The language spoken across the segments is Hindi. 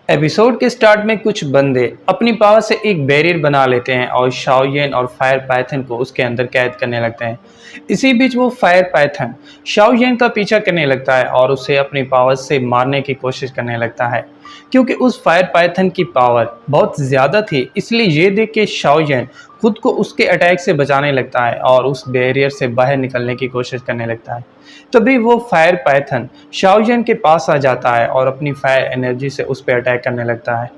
एपिसोड के स्टार्ट में कुछ बंदे अपनी पावर से एक बैरियर बना लेते हैं और शाओयेन और फायर पाइथन को उसके अंदर कैद करने लगते हैं। इसी बीच वो फायर पाइथन शाओयेन का पीछा करने लगता है और उसे अपनी पावर से मारने की कोशिश करने लगता है। क्योंकि उस फायर पाइथन की पावर बहुत ज़्यादा थी, इसलिए ये देख के शाओयेन खुद को उसके अटैक से बचाने लगता है और उस बैरियर से बाहर निकलने की कोशिश करने लगता है। तभी वो फायर पाइथन शाओयेन के पास आ जाता है और अपनी फायर एनर्जी से उस पर अटैक करने लगता है।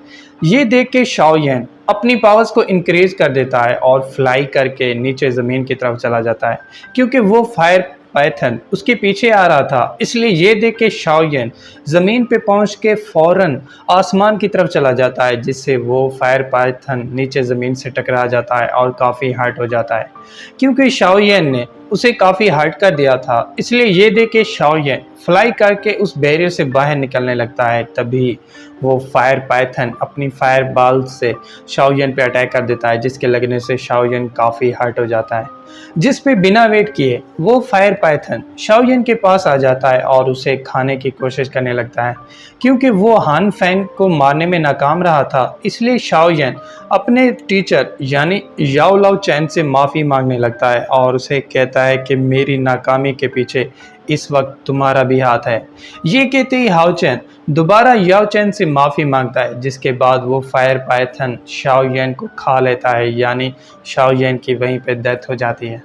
ये देख के शाओयेन अपनी पावर्स को इंक्रीज कर देता है और फ्लाई करके नीचे ज़मीन की तरफ चला जाता है। क्योंकि वो फायर पाइथन उसके पीछे आ रहा था, इसलिए ये देख के शाओयेन ज़मीन पे पहुंच के फ़ौरन आसमान की तरफ चला जाता है, जिससे वो फायर पाइथन नीचे ज़मीन से टकरा जाता है और काफ़ी हर्ट हो जाता है। क्योंकि शाओयेन ने उसे काफ़ी हर्ट कर दिया था, इसलिए ये देख के शाओयेन फ्लाई करके उस बैरियर से बाहर निकलने लगता है। तभी वो फायर पाइथन अपनी फायर बॉल से शाओयेन पे अटैक कर देता है, जिसके लगने से शाओयेन काफ़ी हर्ट हो जाता है। जिस पे बिना वेट किए वो फायर पाइथन शाओयेन के पास आ जाता है और उसे खाने की कोशिश करने लगता है। क्योंकि वो हान फेंग को मारने में नाकाम रहा था, इसलिए शाओयेन अपने टीचर यानी याओ लाओ चैन से माफ़ी मांगने लगता है और उसे कहता है कि मेरी नाकामी के पीछे इस वक्त तुम्हारा भी हाथ है। ये कहते ही हाओ चैन दोबारा याओ चैन से माफ़ी मांगता है, जिसके बाद वो फायर पाइथन शाओयेन को खा लेता है, यानी शाओयेन की वहीं पे डेथ हो जाती है।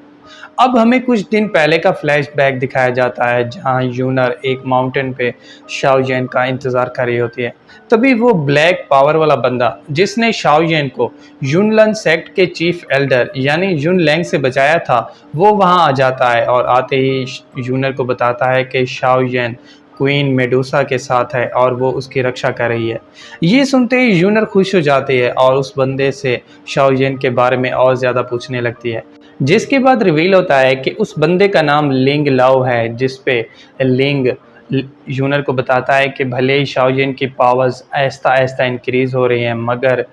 अब हमें कुछ दिन पहले का फ्लैशबैक दिखाया जाता है, जहां यूनर एक माउंटेन पे शाओयेन का इंतज़ार कर रही होती है। तभी वो ब्लैक पावर वाला बंदा जिसने शाओयेन को यूनलन सेक्ट के चीफ एल्डर यानी यून लैंग से बचाया था, वो वहां आ जाता है और आते ही यूनर को बताता है कि शाओयेन क्वीन मेडूसा के साथ है और वो उसकी रक्षा कर रही है। ये सुनते ही यूनर खुश हो जाती है और उस बंदे से शाओयेन के बारे में और ज़्यादा पूछने लगती है, जिसके बाद रिवील होता है कि उस बंदे का नाम लिंग लाओ है। जिस पे लिंग यूनर को बताता है कि भले ही शाओयेन की पावर्स आहिस्ता आहिस्ता इंक्रीज हो रही हैं, मगर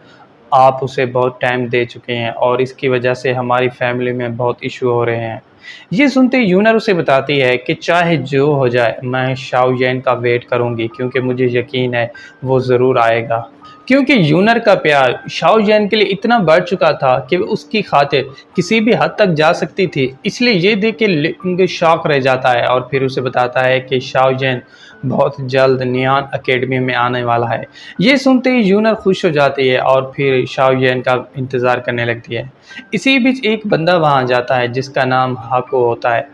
आप उसे बहुत टाइम दे चुके हैं और इसकी वजह से हमारी फैमिली में बहुत इशू हो रहे हैं। ये सुनते यूनर उसे बताती है कि चाहे जो हो जाए मैं शाओयेन का वेट करूंगी, क्योंकि मुझे यकीन है वो ज़रूर आएगा। क्योंकि यूनर का प्यार शाओयेन के लिए इतना बढ़ चुका था कि वो उसकी खातिर किसी भी हद तक जा सकती थी, इसलिए ये देख के लिंग शॉक रह जाता है और फिर उसे बताता है कि शाओयेन बहुत जल्द नियान एकेडमी में आने वाला है। ये सुनते ही यूनर खुश हो जाती है और फिर शाओयेन का इंतज़ार करने लगती है। इसी बीच एक बंदा वहाँ जाता है जिसका नाम हाको होता है।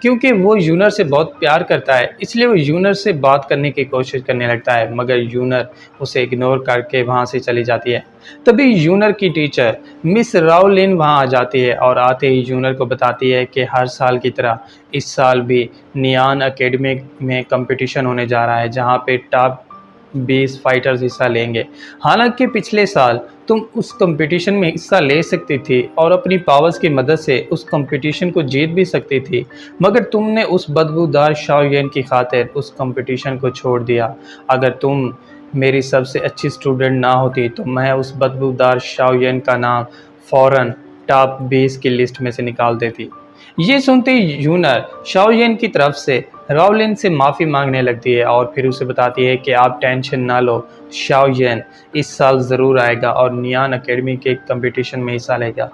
क्योंकि वो यूनर से बहुत प्यार करता है, इसलिए वो यूनर से बात करने की कोशिश करने लगता है, मगर यूनर उसे इग्नोर करके वहाँ से चली जाती है। तभी यूनर की टीचर मिस राओलिन वहाँ आ जाती है और आते ही यूनर को बताती है कि हर साल की तरह इस साल भी नियान एकेडमी में कंपटीशन होने जा रहा है, जहाँ पे टॉप 20 फाइटर्स हिस्सा लेंगे। हालांकि पिछले साल तुम उस कंपटीशन में हिस्सा ले सकती थी और अपनी पावर्स की मदद से उस कंपटीशन को जीत भी सकती थी, मगर तुमने उस बदबूदार शाओयेन की खातिर उस कंपटीशन को छोड़ दिया। अगर तुम मेरी सबसे अच्छी स्टूडेंट ना होती तो मैं उस बदबूदार शाओयेन का नाम फ़ौरन टॉप 20 की लिस्ट में से निकाल देती। ये सुनते ही यूनर शाओयेन की तरफ से राओलिन से माफ़ी मांगने लगती है और फिर उसे बताती है कि आप टेंशन ना लो, शाओयेन इस साल ज़रूर आएगा और नियान एकेडमी के कंपटीशन में हिस्सा लेगा।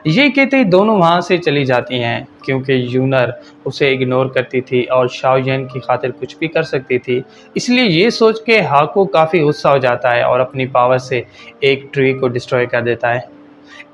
ये कहते ही दोनों वहाँ से चली जाती हैं, क्योंकि यूनर उसे इग्नोर करती थी और शाओयेन की खातिर कुछ भी कर सकती थी। इसलिए ये सोच के हाको काफ़ी गुस्सा हो जाता है और अपनी पावर से एक ट्री को डिस्ट्रॉय कर देता है।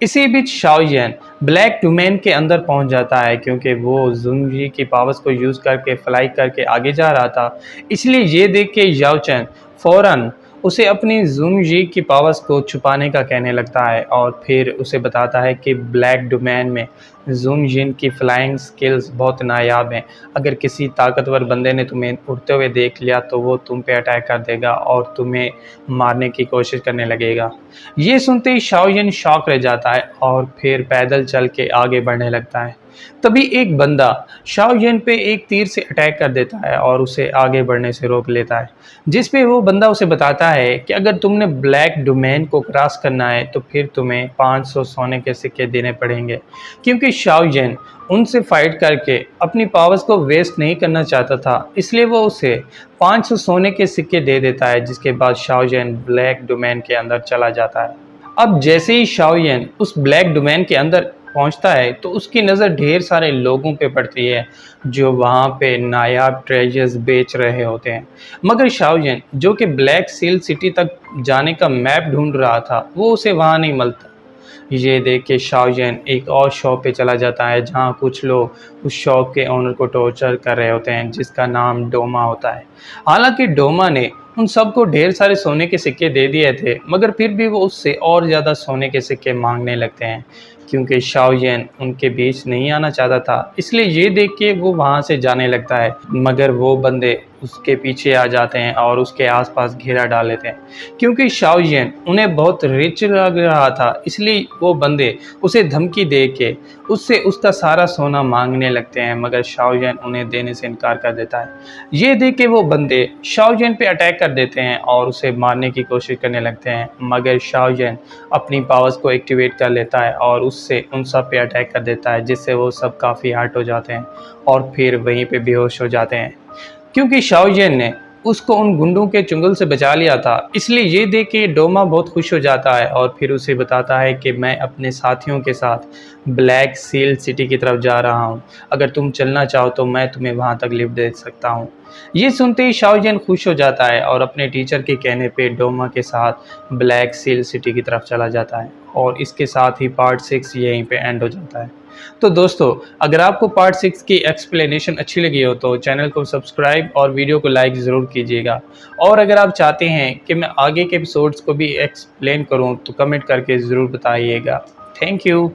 इसी बीच शाओयेन ब्लैक डोमेन के अंदर पहुंच जाता है, क्योंकि वो जुंगजी की पावर्स को यूज़ करके फ्लाई करके आगे जा रहा था। इसलिए ये देख के याओ चैन फ़ौरन उसे अपनी जुंगजी की पावर्स को छुपाने का कहने लगता है और फिर उसे बताता है कि ब्लैक डोमेन में जुंगजिन की फ्लाइंग स्किल्स बहुत नायाब हैं। अगर किसी ताकतवर बंदे ने तुम्हें उड़ते हुए देख लिया तो वो तुम पे अटैक कर देगा और तुम्हें मारने की कोशिश करने लगेगा। ये सुनते ही शाओयेन शॉक रह जाता है और फिर पैदल चल के आगे बढ़ने लगता है। तभी एक बंदा शाओयेन पे एक तीर से अटैक कर देता है और उसे आगे बढ़ने से रोक लेता है, जिस पे वो बंदा उसे बताता है कि अगर तुमने ब्लैक डोमेन को क्रॉस करना है तो फिर तुम्हें 500 सोने के सिक्के देने पड़ेंगे, क्योंकि शाओ येन उनसे फाइट करके अपनी पावर्स को वेस्ट नहीं करना चाहता था, इसलिए वो उसे 500 सोने के सिक्के दे देता है, जिसके बाद शाओ येन ब्लैक डोमेन के अंदर चला जाता है। अब जैसे ही शाओ येन उस ब्लैक डोमेन के अंदर पहुंचता है तो उसकी नज़र ढेर सारे लोगों पे पड़ती है जो वहाँ पे नायाब ट्रेजर्स बेच रहे होते हैं। मगर शाओ येन जो कि ब्लैक सील सिटी तक जाने का मैप ढूंढ रहा था, वो उसे वहाँ नहीं मिलता। ये देख के शाओ येन एक और शॉप पे चला जाता है जहाँ कुछ लोग उस शॉप के ओनर को टॉर्चर कर रहे होते हैं, जिसका नाम डोमा होता है। हालांकि डोमा ने उन सबको ढेर सारे सोने के सिक्के दे दिए थे, मगर फिर भी वो उससे और ज़्यादा सोने के सिक्के मांगने लगते हैं, क्योंकि शाओ येन उनके बीच नहीं आना चाहता था। इसलिए ये देख के वो वहाँ से जाने लगता है, मगर वो बंदे उसके पीछे आ जाते हैं और उसके आसपास घेरा डाल लेते हैं। क्योंकि शाओ येन उन्हें बहुत रिच लग रहा था, इसलिए वो बंदे उसे धमकी दे के उससे उसका सारा सोना मांगने लगते हैं, मगर शाओ येन उन्हें देने से इनकार कर देता है। ये देख के वो बंदे शाओ येन पे अटैक कर देते हैं और उसे मारने की कोशिश करने लगते हैं, मगर शाओ येन अपनी पावर्स को एक्टिवेट कर लेता है और उससे उन सब पे अटैक कर देता है, जिससे वो सब काफ़ी हर्ट हो जाते हैं और फिर वहीं पे बेहोश हो जाते हैं। क्योंकि शाओ येन ने उसको उन गुंडों के चुंगल से बचा लिया था, इसलिए ये देख के डोमा बहुत खुश हो जाता है और फिर उसे बताता है कि मैं अपने साथियों के साथ ब्लैक सील सिटी की तरफ जा रहा हूँ। अगर तुम चलना चाहो तो मैं तुम्हें वहाँ तक लिफ्ट दे सकता हूँ। ये सुनते ही शाओ येन खुश हो जाता है और अपने टीचर के कहने पे डोमा के साथ ब्लैक सील सिटी की तरफ चला जाता है। और इसके साथ ही पार्ट 6 यहीं पे एंड हो जाता है। तो दोस्तों, अगर आपको पार्ट 6 की एक्सप्लेनेशन अच्छी लगी हो तो चैनल को सब्सक्राइब और वीडियो को लाइक ज़रूर कीजिएगा। और अगर आप चाहते हैं कि मैं आगे के एपिसोड्स को भी एक्सप्लेन करूं तो कमेंट करके ज़रूर बताइएगा। Thank you.